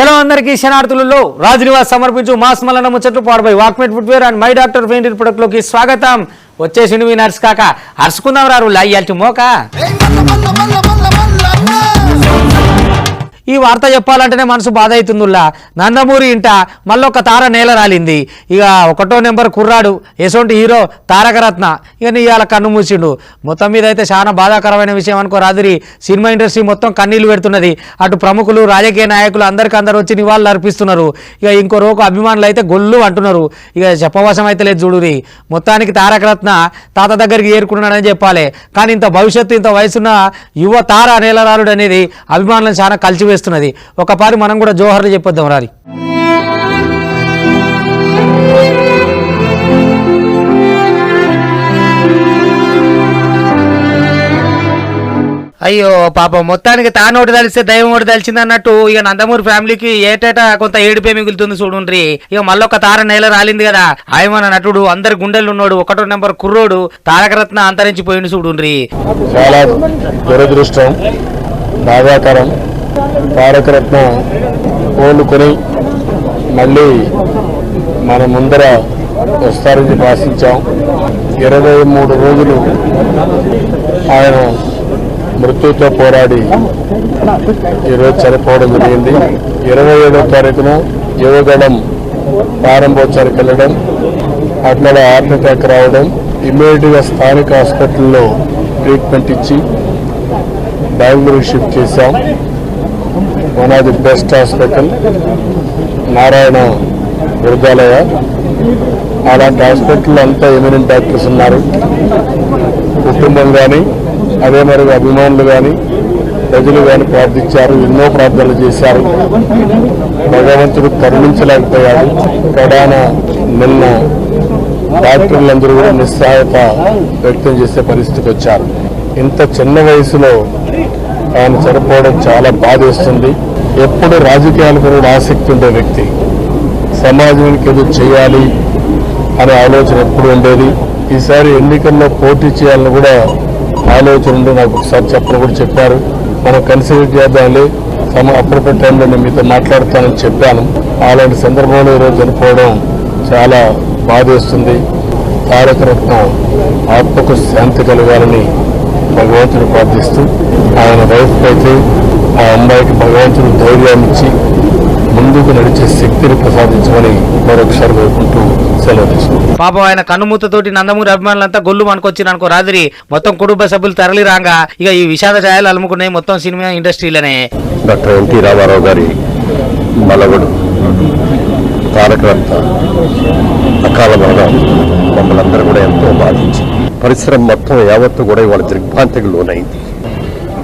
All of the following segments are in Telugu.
చలో అందరికీ శనార్థులలో రాజనివాస్ సమర్పించు మాస్ మల్లన్న ముచ్చట్లు పాడుబై Walkmate footwear and my doctor painter product లోకి స్వాగతం. వచ్చేసిండు మీ నర్స్ కాక అరుచుకుందాం రారు లాయ్యాల్టి మోక. ఈ వార్త చెప్పాలంటేనే మనసు బాధ అవుతుందిలా. నందమూరి ఇంట మళ్ళొక్క తార నేల రాలింది. ఇక 1వ నెంబర్ కుర్రాడు ఎసొంటి హీరో తారకరత్న ఇక ఇవాళ కన్ను మూసిండు. మొత్తం మీద అయితే చాలా బాధాకరమైన విషయం అనుకో రాదురి. సినిమా ఇండస్ట్రీ మొత్తం కన్నీళ్లు పెడుతున్నది. అటు ప్రముఖులు రాజకీయ నాయకులు అందరికందరూ వచ్చి నివాళులు అర్పిస్తున్నారు. ఇక ఇంకో రోకు అభిమానులు అయితే గొల్లు అంటున్నారు. ఇక చెప్పవశం అయితే లేదు చూడురి. మొత్తానికి తారకరత్న తాత దగ్గరికి ఏరుకున్నాడని చెప్పాలి. కానీ ఇంత భవిష్యత్తు ఇంత వయసున్న యువ తార నేలరాలుడు అనేది అభిమానులను చాలా కలిసివేస్తున్నది. ఒకపారి మనం కూడా జోహర్లు చెప్పొద్దాం రారి. అయ్యో పాపం మొత్తానికి తానోటి తలిస్తే దైవం ఒకటి తలిచింది అన్నట్టు ఇక నందమూరి ఫ్యామిలీకి ఏటేటా కొంత ఏడుపే మిగులుతుంది చూడుండ్రి. ఇక మళ్ళొక్క తార నేల రాలింది కదా. ఆయమన నటుడు అందరి గుండెలు ఉన్నాడు. 1వ నెంబర్ కుర్రోడు తారకరత్న అంతరించిపోయింది చూడుండ్రి. చాలా దురదృష్టం, బాధాకరం. తారకరత్న కోలుకొని మళ్ళీ మన ముందర వస్తారని ఆశించాం. 23 రోజులు ఆయన మృత్యుతో పోరాడి ఈరోజు చనిపోవడం జరిగింది. 27వ తారీఖున యువగళం ప్రారంభోత్సవానికి వెళ్ళడం, అట్లా హార్ట్ అటాక్ రావడం, ఇమ్మీడియట్గా స్థానిక హాస్పిటల్లో ట్రీట్మెంట్ ఇచ్చి బెంగళూరు షిఫ్ట్ చేశాం. One of the best hospital Narayana Hrudayalaya. అలాంటి హాస్పిటల్ అంతా ఎమినెంట్ డాక్టర్స్ ఉన్నారు. కుటుంబం కానీ అదే మరి అభిమానులు కానీ ప్రజలు కానీ ప్రార్థించారు, ఎన్నో ప్రార్థనలు చేశారు. భగవంతుడు కరుణించలేకపోయాడు. కడాన నిన్న డాక్టర్లందరూ కూడా నిస్సహాయత వ్యక్తం చేసే పరిస్థితికి వచ్చారు. ఇంత చిన్న వయసులో ఆయన చనిపోవడం చాలా బాధేస్తుంది. ఎప్పుడు రాజకీయాలకు కూడా ఆసక్తి ఉండే వ్యక్తి, సమాజానికి ఏదో చేయాలి అనే ఆలోచన ఎప్పుడు ఉండేది. ఈసారి ఎన్నికల్లో పోటీ చేయాలని కూడా ఆలోచన ఉండి నాకు ఒకసారి చెప్పని కూడా చెప్పారు. మనం కన్సిడర్ చేద్దాంలే, అప్పటిపటి టైంలో నేను మీతో మాట్లాడతానని చెప్పాను. అలాంటి సందర్భంలో ఈరోజు చనిపోవడం చాలా బాధేస్తుంది. తారకరత్న ఆత్మకు శాంతి కలగాలని భగవంతుడు ప్రార్థిస్తూ, ఆయన వైఫ్ అయితే ఆ అమ్మాయికి భగవంతుడు ధైర్యాన్ని ఇచ్చి ముందుకు నడిచే శక్తిని ప్రసాదించమని మరొకసారి కోరుకుంటూ సెలవు తీసుకుంటాం. పాపం ఆయన కన్నుమూతతోటి నందమూరి అభిమానులంతా గొల్లు అనుకొచ్చిన అనుకో రాదురి. మొత్తం కుటుంబ సభ్యులు తరలి రాగా ఇక ఈ విషాద ఛాయలు అలుముకున్నాయి మొత్తం సినిమా ఇండస్ట్రీలోనే. డాక్టర్ ఎన్టీ రామారావు గారి మలవడు తారకరత్న అకాల మరణం మమ్మల్ని అందరూ కూడా ఎంతో బాధించి, పరిశ్రమ మొత్తం యావత్తు కూడా ఇవాళ దిగ్భ్రాంతికి లోనైంది.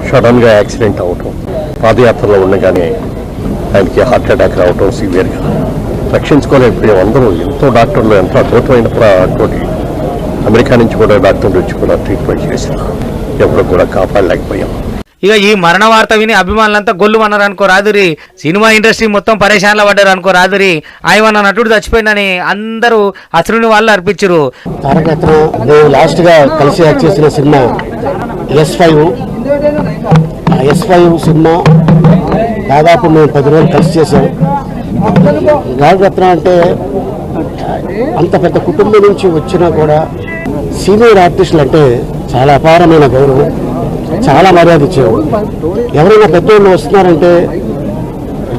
సడన్ గా యాక్సిడెంట్ అవటం, పాదయాత్రలో ఉండగానే ఆయనకి హార్ట్ అటాక్ రావటం సివియర్గా రక్షించుకోలేకపోయాం. అందరూ ఎంతో డాక్టర్లు ఎంతో అద్భుతమైన అమెరికా నుంచి కూడా డాక్టర్లు వచ్చి కూడా ట్రీట్మెంట్ చేశారు. ఎవరు కూడా కాపాడలేకపోయాం. ఇక ఈ మరణ వార్త విని అభిమానులంతా గొల్లు అన్నారు అనుకో రాదురి. సినిమా ఇండస్ట్రీ మొత్తం పరేషాన్లో పడ్డారు అనుకో రాదురి. ఆయన నటుడు చచ్చిపోయిందని అందరూ అసలుని వాళ్ళు అర్పించారు. తారకరత్న లాస్ట్ గా కలిసి యాక్ట్ చేసిన సినిమా S5 సినిమా దాదాపు మేము 10 రోజులు కలిసి చేసాం. తారకరత్న అంటే అంత పెద్ద కుటుంబం నుంచి వచ్చినా కూడా సీనియర్ ఆర్టిస్టులు అంటే చాలా అపారమైన గౌరవం, చాలా మర్యాద ఇచ్చేవాడు. ఎవరైనా పెద్దోళ్ళు వస్తున్నారంటే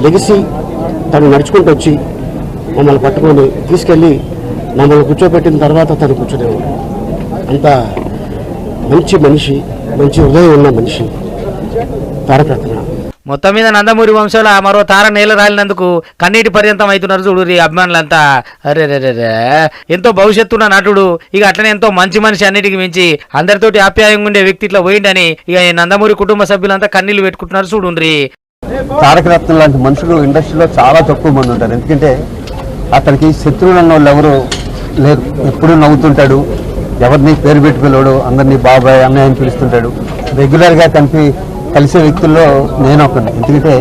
లెగిసి తను నడుచుకుంటూ వచ్చి మమ్మల్ని పట్టుకొని తీసుకెళ్ళి మమ్మల్ని కూర్చోబెట్టిన తర్వాత తను కూర్చునేవాడు. అంత మంచి మనిషి, మంచి హృదయం ఉన్న మనిషి తారకరత్న. మొత్తం మీద నందమూరి వంశంలో మరో తార నేల రాలినందుకు కన్నీటి పర్యంతం అవుతున్నారు చూడు అభిమానులంతా. అరే ఎంతో భవిష్యత్తున్న నటుడు, ఇక అట్లనే ఎంతో మంచి మనిషి, అన్నిటికి మించి అందరితోటి ఆప్యాయంగా ఉండే వ్యక్తి ఇట్లా పోయిండని ఇక నందమూరి కుటుంబ సభ్యులంతా కన్నీళ్లు పెట్టుకుంటున్నారు చూడుండ్రి. తారకరత్న లాంటి మనుషులు ఇండస్ట్రీలో చాలా తక్కువ మంది ఉంటారు. ఎందుకంటే అతనికి శత్రువులు అన్న వాళ్ళు ఎవరు లేరు. ఎప్పుడు నవ్వుతుంటాడు, ఎవరిని పేరు పెట్టి పిలవడు, అందరినీ బాబాయ్ అన్నయ్య అని పిలుస్తుంటాడు. రెగ్యులర్గా కలిసే వ్యక్తుల్లో నేను ఒకటి. ఎందుకంటే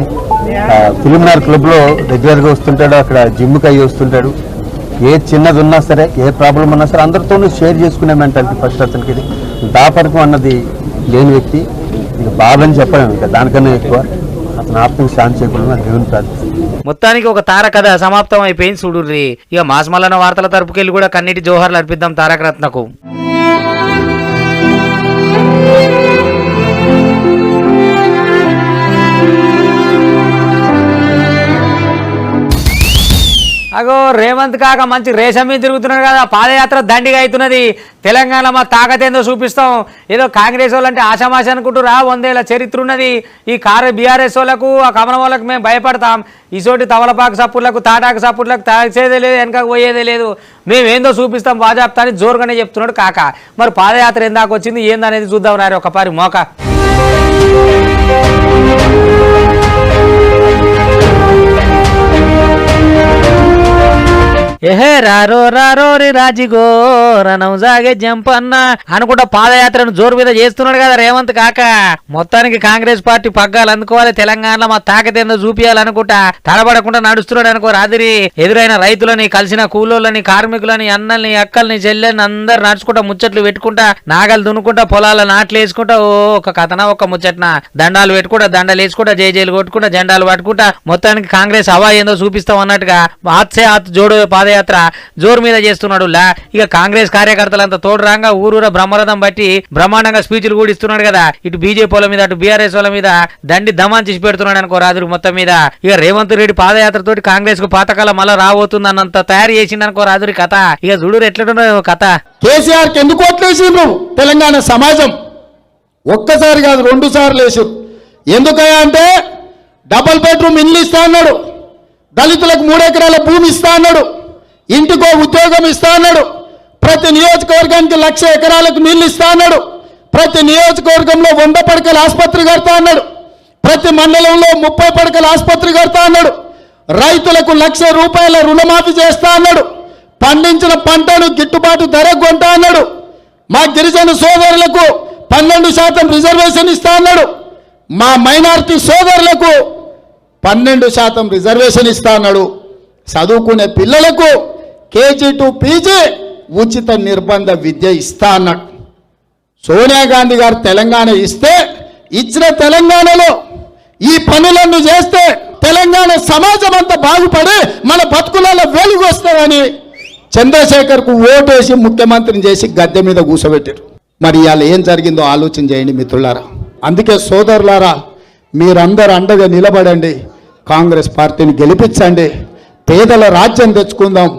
ఫిలింనగర్ క్లబ్లో రెగ్యులర్గా వస్తుంటాడు, అక్కడ జిమ్కి అయ్యి వస్తుంటాడు. ఏ చిన్నది ఉన్నా సరే, ఏ ప్రాబ్లం ఉన్నా సరే అందరితోనూ షేర్ చేసుకునే మెంటాలిటీ ఫస్ట్ అతనికి. ఇది దాపరికం అన్నది లేని వ్యక్తి. ఇక బాధని చెప్పలేము, ఇంకా దానికన్నా ఎక్కువ అతను ఆత్మకు శాంతి చేయకుండా దేవుని ప్రార్థిస్తాను. మొత్తానికి ఒక తారక కథ సమాప్తం అయిపోయింది చూడుర్రి. ఇక మాస్మల్లన్న వార్తల తరపుకెళ్ళి కూడా కన్నీటి జోహార్లు అర్పిద్దాం తారక రత్నకు. అగో రేవంత్ కాక మంచి రేషం మీద తిరుగుతున్నాడు కదా, పాదయాత్ర దండిగా అవుతున్నది. తెలంగాణ మా తాకతేందో చూపిస్తాం. ఏదో కాంగ్రెస్ వాళ్ళు అంటే ఆశామాష అనుకుంటురా, 100 ఏళ్ల చరిత్ర ఉన్నది. ఈ బీఆర్ఎస్ వాళ్ళకు ఆ కమలం వాళ్ళకు మేము భయపడతాం. ఇసోటి తవలపాకు సప్పుర్లకు తాటాకు సప్పుర్లకు తాగేదే లేదు, వెనకకు పోయేదే లేదు. మేమేందో చూపిస్తాం బాజాప్తా అని జోరుగానే చెప్తున్నాడు కాక. మరి పాదయాత్ర ఎందాక వచ్చింది ఏందనేది చూద్దాం రారు ఒకపారి మోక. ఏహే రారో రారో రే రాజిగో రణం సాగే జంపన్న అనుకుంటా పాదయాత్రను జోరు మీద చేస్తున్నాడు కదా రేవంత్ కాక. మొత్తానికి కాంగ్రెస్ పార్టీ పగ్గాలు అందుకోవాలి, తెలంగాణలో మా తాకతేందో చూపియాలనుకుంటా తడబడకుండా నడుస్తున్నాడు అనుకో రాత్రి. ఎదురైన రైతులని, కలిసిన కూలోళ్ళని, కార్మికులని, అన్నల్ని, అక్కల్ని, చెల్లెల్ని అందరు నడుచుకుంటా ముచ్చట్లు పెట్టుకుంటా, నాగలు దున్నుకుంటా, పొలాల నాట్లు వేసుకుంటా, ఓ ఒక కథన ఒక ముచ్చట్న దండాలు పెట్టుకుంటా, దండలు వేసుకుంటా, జైలు కొట్టుకుంటా, జెండాలు పట్టుకుంటా మొత్తానికి కాంగ్రెస్ హవా ఏందో చూపిస్తాం అన్నట్టుగా హాత్సే హాత్ జోడో పాదయాత్ర జోరు మీద చేస్తున్నాడు. ఇక కాంగ్రెస్ కార్యకర్తలంతా తోడురాంగా ఊరూర బ్రహ్మరథం బట్టి బ్రహ్మాండంగా స్పీచ్లు కూడా ఇస్తున్నాడు కదా. ఇటు బీజేపీ వాళ్ళ మీద, అటు బీఆర్ఎస్ వాళ్ళ మీద దండి దమాన్ చేసి పెడుతున్నాడు అనుకో రాజు మొత్తం మీద. ఇక రేవంత్ రెడ్డి పాదయాత్ర తోటి కాంగ్రెస్ కు పాతకాలం మళ్ళా రాబోతుంది అన్నంత తయారు చేసింది అనుకో రాజురి కథ. ఇక చూడు ఎట్లుండో కథ. కేసీఆర్ కి ఎందుకు ఓట్లేసిండ్రు తెలంగాణ సమాజం? ఒక్కసారి కాదు 2 సార్లు వేసారు. ఎందుకయ్యా అంటే డబుల్ బెడ్రూమ్ ఇల్లు ఇస్తా అన్నాడు, దళితులకు 3 ఎకరాల భూమి ఇస్తా అన్నాడు, ఇంటికో ఉద్యోగం ఇస్తా అన్నాడు, ప్రతి నియోజకవర్గానికి 1,00,000 ఎకరాలకు నీళ్లు ఇస్తా అన్నాడు, ప్రతి నియోజకవర్గంలో 100 పడకల ఆసుపత్రి కడతా అన్నాడు, ప్రతి మండలంలో 30 పడకల ఆసుపత్రి కడతా అన్నాడు, రైతులకు 1,00,000 రూపాయల రుణమాఫీ చేస్తా అన్నాడు, పండించిన పంటను గిట్టుబాటు ధర కొంటా అన్నాడు, మా గిరిజన సోదరులకు 12% రిజర్వేషన్ ఇస్తా అన్నాడు, మా మైనారిటీ సోదరులకు 12% రిజర్వేషన్ ఇస్తా అన్నాడు, చదువుకునే పిల్లలకు KG to PG ఉచిత నిర్బంధ విద్య ఇస్తా అన్నాడు. సోనియా గాంధీ గారు తెలంగాణ ఇస్తే, ఇచ్చిన తెలంగాణలో ఈ పనులన్నీ చేస్తే తెలంగాణ సమాజం అంతా బాగుపడి మన బతుకులలో వెలుగు వస్తుందని చంద్రశేఖర్కు ఓటేసి ముఖ్యమంత్రిని చేసి గద్దె మీద కూర్చోబెట్టారు. మరి ఇవాళ ఏం జరిగిందో ఆలోచన చేయండి మిత్రులారా. అందుకే సోదరులారా, మీరందరూ అండగా నిలబడండి, కాంగ్రెస్ పార్టీని గెలిపించండి, పేదల రాజ్యం తెచ్చుకుందాం,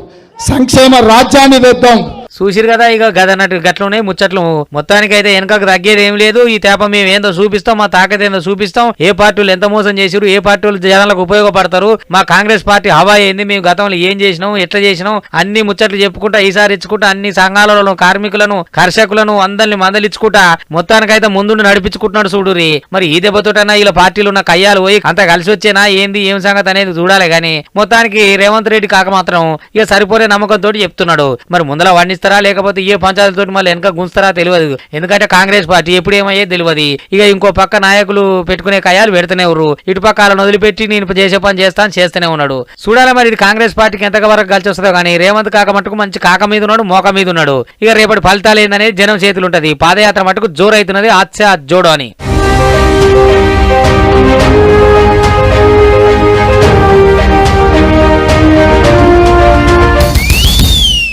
సంక్షేమ రాజ్యాన్ని తెద్దాం. చూసిరు కదా ఇక గదన్నట్టు గట్లున్నాయి ముచ్చట్లు. మొత్తానికి అయితే వెనకకు తగ్గేది ఏం లేదు. ఈ తేప మేము ఏందో చూపిస్తాం, మా తాకత్ ఏందో చూపిస్తాం, ఏ పార్టీలు ఎంత మోసం చేసిరు, ఏ పార్టీలు జనాలకు ఉపయోగపడతారు, మా కాంగ్రెస్ పార్టీ హవా ఏంది, మేము గతంలో ఏం చేసినాం, ఎట్లా చేసినాం, అన్ని ముచ్చట్లు చెప్పుకుంటా ఈసారి ఇచ్చుకుంటా అన్ని సంఘాలలో కార్మికులను, కర్షకులను అందరిని మందలిచ్చుకుంటా మొత్తానికైతే ముందు నడిపించుకుంటున్నాడు చూడురి. మరి ఈ దెబ్బతోటైనా ఇలా పార్టీలు ఉన్న కయ్యాలు పోయి అంత కలిసి వచ్చేనా ఏంది ఏం సంగతి అనేది చూడాలి. కానీ మొత్తానికి రేవంత్ రెడ్డి కాక మాత్రం ఇక సరిపోయే నమ్మకంతో చెప్తున్నాడు. మరి ముందర వండిస్తారా లేకపోతే ఏ పంచాయతీతో మళ్ళీ వెనక గుంచుతారా తెలియదు. ఎందుకంటే కాంగ్రెస్ పార్టీ ఎప్పుడు ఏమయ్యేది తెలియదు. ఇక ఇంకో పక్క నాయకులు పెట్టుకునే కయ్యాలు పెడుతూనే ఉన్నారు, ఇటు పక్క వాళ్ళని వదిలిపెట్టి నేను చేసే పని చేస్తూనే ఉన్నాడు. చూడాలి మరి ఇది కాంగ్రెస్ పార్టీకి ఎంత వరకు కలిసి వస్తుందో. కానీ రేవంత్ కాక మటుకు మంచి కాక మీద ఉన్నాడు, మోక మీద ఉన్నాడు. ఇక రేపటి ఫలితాలు ఏందనేది జనం చేతులు ఉంటది. పాదయాత్ర మటుకు జోరైతున్నది, ఆత్సా జోడో అని.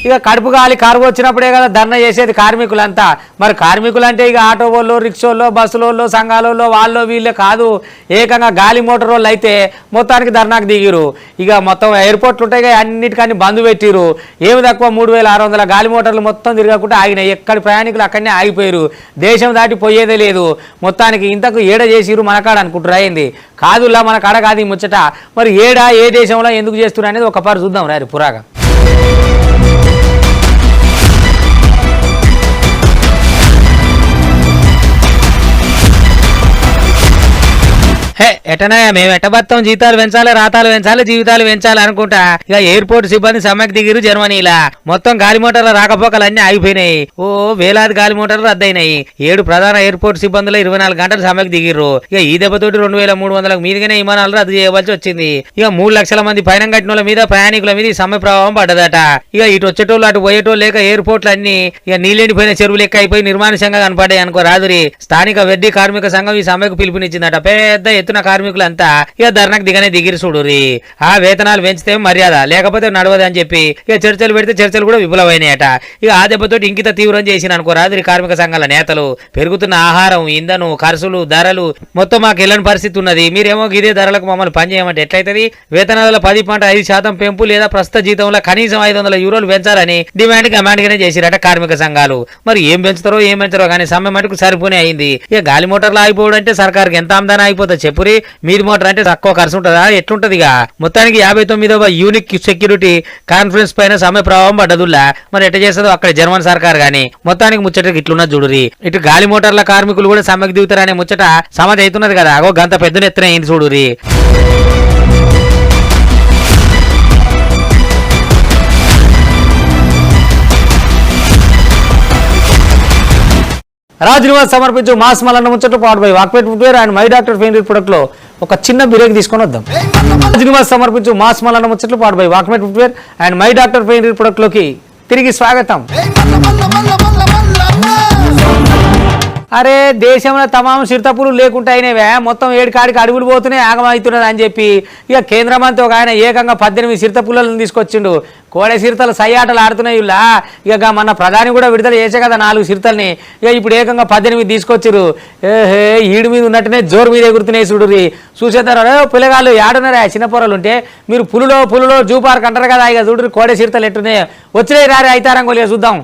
ఇక కడుపు గాలి కరువు వచ్చినప్పుడే కదా ధర్నా చేసేది కార్మికులంతా. మరి కార్మికులంటే ఇక ఆటో వాళ్ళు, రిక్షోల్లో, బస్సులోళ్ళు, సంఘాలలో వాళ్ళు వీళ్ళే కాదు, ఏకంగా గాలి మోటార్ వాళ్ళు అయితే మొత్తానికి ధర్నాకు దిగిరు. ఇక మొత్తం ఎయిర్పోర్ట్లు ఉంటాయి కదా అన్నిటికన్నీ బంద్ పెట్టిరు. ఏమి తక్కువ 3600 గాలి మోటార్లు మొత్తం తిరగకుండా ఆగినాయి. ఎక్కడి ప్రయాణికులు అక్కడనే ఆగిపోయారు, దేశం దాటి పోయేదే లేదు. మొత్తానికి ఇంతకు ఏడ చేసిరు మనకాడ అనుకుంటారు అయింది కాదులా, మన కాడ కాదు ఈ ముచ్చట. మరి ఏడా ఏ దేశంలో ఎందుకు చేస్తున్నారు అనేది ఒకపారి చూద్దాం రారు పురాగా. ఎటనా మేము ఎట్టబత్తం జీతాలు పెంచాలి, రాతాలు పెంచాలి, జీవితాలు పెంచాలి అనుకుంటా ఇక ఎయిర్పోర్ట్ సిబ్బంది సమ్మెకు దిగిరు జర్మనీలా. మొత్తం గాలి మోటార్ల రాకపోకలు అన్ని ఆగిపోయినాయి. ఓ వేలాది గాలి మోటార్లు రద్దయినాయి. 7 ప్రధాన ఎయిర్పోర్ట్ సిబ్బందులు 24 గంటలు సమ్మెకు దిగిర్రు. ఇక ఈ దెబ్బతోటి 2300 మీదగానే విమానాలు రద్దు చేయవలసి వచ్చింది. ఇక 3 లక్షల మంది పైన కట్టినోళ్ళ మీద, ప్రయాణికుల మీద ఈ సమ్మె ప్రభావం పడ్డదట. ఇక ఇటు వచ్చేటోళ్ళు అటు పోయేటోళ్ళు లేక ఎయిర్పోర్ట్లు అన్ని ఇక నీళ్ళెండిపోయిన చెరువు లెక్క అయిపోయి నిర్మానుషంగా కనపడ్డాయి అనుకో రాదురి. స్థానిక వెడ్డి కార్మిక సంఘం ఈ సమ్మెకు పిలుపునిచ్చిందట. పెద్ద ఎత్తున కార్మికులంతా ఇక ధర్నాకు దిగిరి చూడురి. ఆ వేతనాలు పెంచితే మర్యాద, లేకపోతే నడవదు అని చెప్పి ఇక చర్చలు పెడితే చర్చలు కూడా విఫలమైనాయట. ఇక ఆ దెబ్బతోటి ఇంకిత తీవ్రం చేసిన అనుకోరాదు కార్మిక సంఘాల నేతలు. పెరుగుతున్న ఆహారం, ఇంధనం ఖర్చులు, ధరలు మొత్తం మాకు వెళ్ళని పరిస్థితి ఉన్నది. మీరేమో ఇదే ధరలకు మమ్మల్ని పనిచేయమంటే ఎట్లయితది? వేతనాల 10.5% పెంపు లేదా ప్రస్తుత జీతంలో కనీసం 500 యూరోలు పెంచాలని డిమాండ్ గానే చేసిరట కార్మిక సంఘాలు. మరి ఏం పెంచుతారో కానీ సమ్మె మటుకు సరిపోనే అయింది. ఇక గాలి మోటార్లు ఆగిపోవడం అంటే సర్కార్కి ఎంత ఆమ్దానం అయిపోతుంది చెప్పురి. మీది మోటార్ అంటే తక్కువ ఖర్చు ఉంటుందా? ఎట్లుంటది? ఇక మొత్తానికి 59వ యూనిక్ సెక్యూరిటీ కాన్ఫరెన్స్ పైన సమ్మె ప్రభావం పడ్డదుల్లా. మరి ఎట్ట చేస్తుందో అక్కడ జర్మన్ సర్కార్ గాని. మొత్తానికి ముచ్చటకి ఇట్లున్నది చూడురి. ఇటు గాలి మోటార్ల కార్మికులు కూడా సమ్మెకు దిగుతారనే ముచ్చట సమాధి అవుతున్నది కదా. అగో గంత పెద్ద ఎత్తున అయింది చూడురి. రాజ్ నివాస్ సమర్పించు మాస్ మలన్న ముచ్చట పాటు by Walkmate footwear and my doctor pain product లో ఒక చిన్న బ్రేక్ తీసుకొని వద్దాం. రాజ్ నివాస్ సమర్పించు మాస్ మలన్న ముచ్చట్లు పాటు by Walkmate footwear and my doctor pain product లోకి తిరిగి స్వాగతం. అరే దేశంలో తమాం చిరుతపులు లేకుంటాయినేవే, మొత్తం 7 కాడికి అడుగులు పోతున్నాయి, ఆగమవుతున్నది అని చెప్పి ఇక కేంద్ర మంత్రి ఒక ఆయన ఏకంగా 18 చిరుతపులను తీసుకొచ్చిండు. కోడే చిరుతలు సయ్యాటలు ఆడుతున్నాయి ఇలా. ఇక మన ప్రధాని కూడా విడుదల చేసే కదా 4 చిరుతల్ని. ఇక ఇప్పుడు ఏకంగా 18 తీసుకొచ్చిరు. ఏహే ఈడు మీద ఉన్నట్టునే జోరు మీద ఎగురుతున్నాయి చూడురి. చూసేద్దారు పిల్లగాళ్ళు ఏడున్నారా చిన్న పొరలు ఉంటే. మీరు పులులో జూ పార్క్ అంటారు కదా. ఇక చూడురి కోడే చిరుతలు ఎట్టున్నాయి. వచ్చినాయి రారే అయితారంగోలిగా చూద్దాం.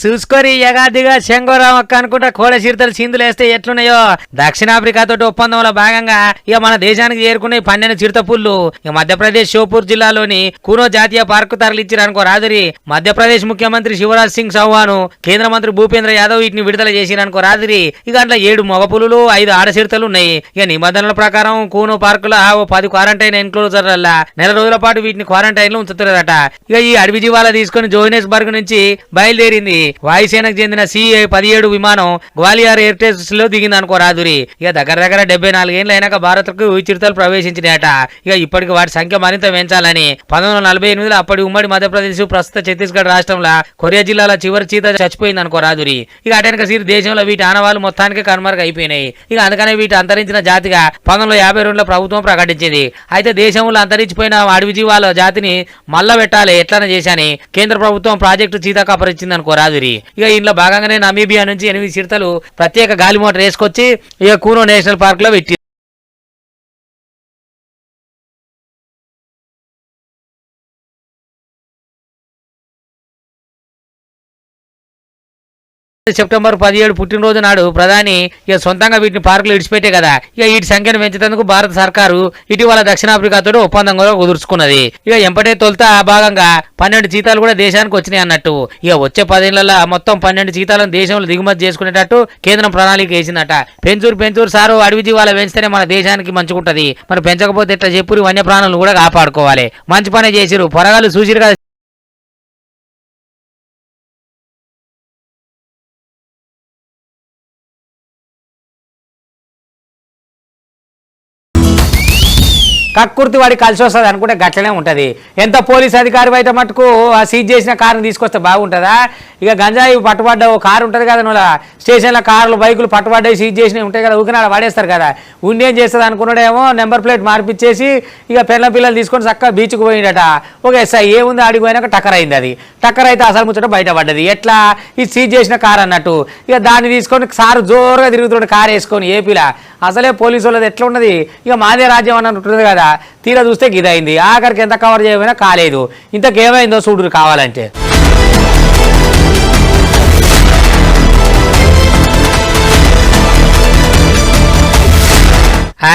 చూసుకొని యగాదిగా శంగోరాం అక్క అనుకుంటా కోడే చిరుతలు సింధులు వేస్తే ఎట్లున్నాయో. దక్షిణాఫ్రికా తోటి ఒప్పందంలో భాగంగా ఇక మన దేశానికి చేరుకునే 12 చిరుత పుల్లు ఇక మధ్యప్రదేశ్ షోపూర్ జిల్లాలోని కూనో జాతీయ పార్కు తరలిచ్చారు అనుకో రాదురి. మధ్యప్రదేశ్ ముఖ్యమంత్రి శివరాజ్ సింగ్ చౌహాన్, కేంద్ర మంత్రి భూపేంద్ర యాదవ్ వీటిని విడుదల చేసిరనుకో రాదురి. ఇక అట్లా 7 మగ పులులు 5 ఆడ చిరుతలు ఉన్నాయి. ఇక నిబంధనల ప్రకారం కూనో పార్కులో 10 క్వారంటైన్ ఎన్క్లోజర్ల నెల రోజుల పాటు వీటిని క్వారంటైన్ లో ఉంచుతున్నారట. ఇక ఈ అడవి జీవాల తీసుకుని జోహెనెస్బర్గ్ నుంచి బయలుదేరింది. వాయుసేనకు చెందిన CA-17 విమానం గ్వాలియర్ ఎయిర్టేస్ లో దిగింది అనుకో రాదురి. ఇక దగ్గర 74 ఏళ్ళు అయినాక భారత్ కు ఈ చిరుతలు ప్రవేశించినాయట. ఇక ఇప్పటికి వాటి సంఖ్య మరింత పెంచాలని 1948లో అప్పటి ఉమ్మడి మధ్యప్రదేశ్ ప్రస్తుత ఛత్తీస్గఢ్ రాష్ట్రంలో కొరియా జిల్లాలో చివరి చీత చచ్చిపోయింది అనుకో రాదురి. ఇక అటెనక సిరి దేశంలో వీటి ఆనవాళ్ళు మొత్తానికి కనుమరుగు అయిపోయినాయి. ఇక అందుకనే వీటి అంతరించిన జాతిగా 1952లో ప్రభుత్వం ప్రకటించింది. అయితే దేశంలో అంతరించిపోయిన అడవి జీవాల జాతిని మళ్ళా పెట్టాలి ఎట్లనే చేశాని కేంద్ర ప్రభుత్వం ప్రాజెక్టు చీతాకు అపరించింది అనుకో రాదురి. ఇక ఇంట్లో భాగంగానే నమీబియా నుంచి 8 చిరుతలు ప్రత్యేక గాలి మోటార్ వేసుకొచ్చి ఇక కూనో నేషనల్ పార్క్ లో పెట్టి సెప్టెంబర్ 17 పుట్టినరోజు నాడు ప్రధాని ఇక సొంతంగా వీటిని పార్కులు ఇడిచిపెట్టే కదా. ఇక వీటి సంఖ్యను పెంచేందుకు భారత సర్కారు ఇటీవల దక్షిణాఫ్రికాతో ఒప్పందం కూడా కుదుర్చుకున్నది. ఇక ఎంపటే తొలుత ఆ భాగంగా 12 చీతాలు కూడా దేశానికి వచ్చినాయి అన్నట్టు. ఇక వచ్చే 10 ఏళ్లలో మొత్తం 12 చీతాలను దేశంలో దిగుమతి చేసుకునేటట్టు కేంద్రం ప్రణాళిక వేసిందట. పెంచూరు సారు అడవి జీవాలు పెంచితేనే మన దేశానికి మంచుకుంటది. మరి పెంచకపోతే ఎట్లా చెప్పురు? వన్య ప్రాణులను కూడా కాపాడుకోవాలి. మంచి పనే చేసిరు. పొరగాలు చూసిరు కదా. కక్కుర్తి వాడి కలిసి వస్తుంది అనుకుంటే గట్లనే ఉంటుంది. ఎంత పోలీస్ అధికారి అయితే మటుకు ఆ సీజ్ చేసిన కారుని తీసుకొస్తే బాగుంటుందా? ఇక గంజాయి పట్టుబడ్డ ఓ కారు ఉంటుంది కదా, నువ్వు స్టేషన్లో కార్లు బైకులు పట్టుబడ్డాయి సీజ్ చేసినవి ఉంటాయి కదా, ఊకినాడు పడేస్తారు కదా. ఉండేం చేస్తుంది అనుకున్నాడేమో నెంబర్ ప్లేట్ మార్పిచ్చేసి ఇక పిల్లలు తీసుకొని చక్కగా బీచ్కు పోయిందట. ఒక SI ఏముంది ఆడికి పోయినాక టక్కర్ అయింది. అది టక్కర్ అయితే అసలు ముచ్చట బయటపడ్డది. ఎట్లా? ఇది సీజ్ చేసిన కారు అన్నట్టు. ఇక దాన్ని తీసుకొని సారు జోరుగా తిరుగుతున్నాడు కారు వేసుకొని ఏపీలా. అసలే పోలీసు వాళ్ళది ఎట్లా ఉన్నది, ఇక మాదే రాజ్యం అని ఉంటుంది కదా. తీరా చూస్తే గిదైంది. ఆఖరికి ఎంత కవర్ చేయమైనా కాలేదు. ఇంతకేమైందో చూడు కావాలంటే.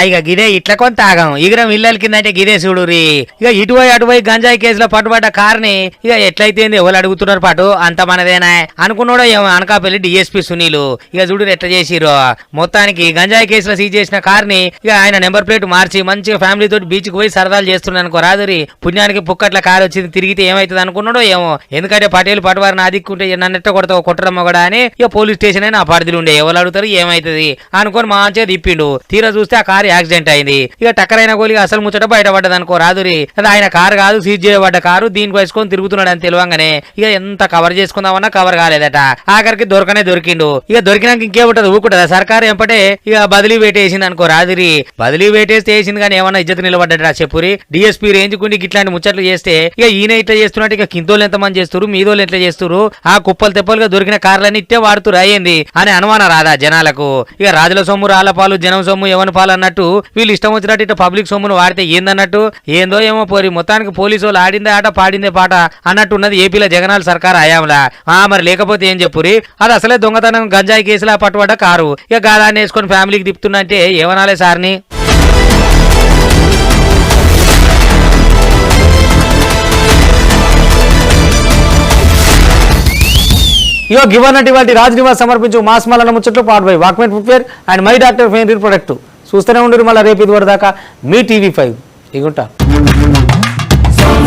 ఇక గిదే ఇట్లా కొంత ఆగం ఇగరం ఇళ్ళ కిందంటే గిదే చూడురి. ఇక అటువై గంజాయి కేసులో పట్టుబడ్డ కార్ని ఇక ఎట్లయితే ఎవరు అడుగుతున్నారు పాటు అంత మనదేనా అనుకున్నాడో ఏమో అనకాపల్లి DSP సునీలు. ఇక చూడు ఎట్లా చేసిరో. మొత్తానికి గంజాయి కేసులో సీజ్ చేసిన కార్ని ఇక ఆయన నెంబర్ ప్లేట్ మార్చి మంచిగా ఫ్యామిలీ తోటి బీచ్కి పోయి సరదాలు చేస్తున్నాను అనుకో రాదురి. పుణ్యానికి పుక్కట్ల కారు వచ్చింది, తిరిగితే ఏమైతుంది అనుకున్నాడో ఏమో. ఎందుకంటే పటేలు పట్టువారు నా దిక్కుంటే నన్నెట్ట కొడతావు కొట్టడమ్మ కూడా అని ఇక పోలీస్ స్టేషన్ అయినా ఆ పరిధిలో ఉండే ఎవరు అడుగుతారు ఏమైతుంది అనుకొని మంచిగా తిప్పిండు. తీరా చూస్తే ఆ కారు యాక్సిడెంట్ అయింది. ఇక టక్కరైన గోలిగా అసలు ముచ్చట బయటపడ్డది అనుకో రాదురి. అది ఆయన కారు కాదు, సీజ్ చేయబడ్డ కారు. దీనికి వేసుకొని తిరుగుతున్నాడు అని తెలియంగానే ఇక ఎంత కవర్ చేసుకుందామన్నా కవర్ కాలేదట. ఆఖరికి దొరికిండు. ఇక దొరికినాక ఇంకేముంటది, ఊకుంటదా సర్కారు ఎంపటే ఇక బదిలీ వేటేసింది అనుకో రాదురి. బదిలీ వేటేస్తే వేసింది కానీ ఏమన్నా ఇజ్జత్ నిలబడ్డా చెప్పురి. డిఎస్పీ రేంజ్ కుండి ఇట్లాంటి ముచ్చట్లు చేస్తే ఇక ఈయన ఇట్లా చేస్తున్నట్టు ఇక కిందోళ్ళు ఎంతమంది చేస్తారు, మీదోళ్ళు ఎట్లా చేస్తారు, ఆ కుప్పలు తెప్పలుగా దొరికిన కార్లన్నీ ఇట్టే వాడుతూ అయ్యింది అని అనుమానం రాదా జనాలకు. ఇక రాజుల సొమ్ము రాళ్ల పాలు, జనం సొమ్ము ఎవరి పాలు అన్నట్టు వీళ్ళు ఇష్టం వచ్చినట్టు ఇట్లా పబ్లిక్ సొమ్మును వాడితే ఏందన్నట్టు. ఏందో ఏమో పోరి, మొత్తానికి పోలీసు వాళ్ళు ఆడిందే ఆట పాడిందే పాట అన్నట్టు ఉన్నది ఏపీలో జగనాల సర్కార్ హయాంలా. మరి లేకపోతే ఏం చెప్పురి, అది అసలే దొంగతనం గంజాయి కేసులా పట్టుబడ్డ కారు. ఇక గాదాన్ని వేసుకొని ఫ్యామిలీకి తిప్పుతున్నంటే ఏమనాలే సార్ని. ఇగో గివన్నటి వాటి రాజ్ నివాస్ సమర్పించు మాస్ మల్లన ముచ్చట్లు part by walkman footwear and my doctor pain product. చూస్తూనే ఉండరు మళ్ళీ రేపు ఇది వరదాకా మీ టీవీ 5 ఇగుంటా.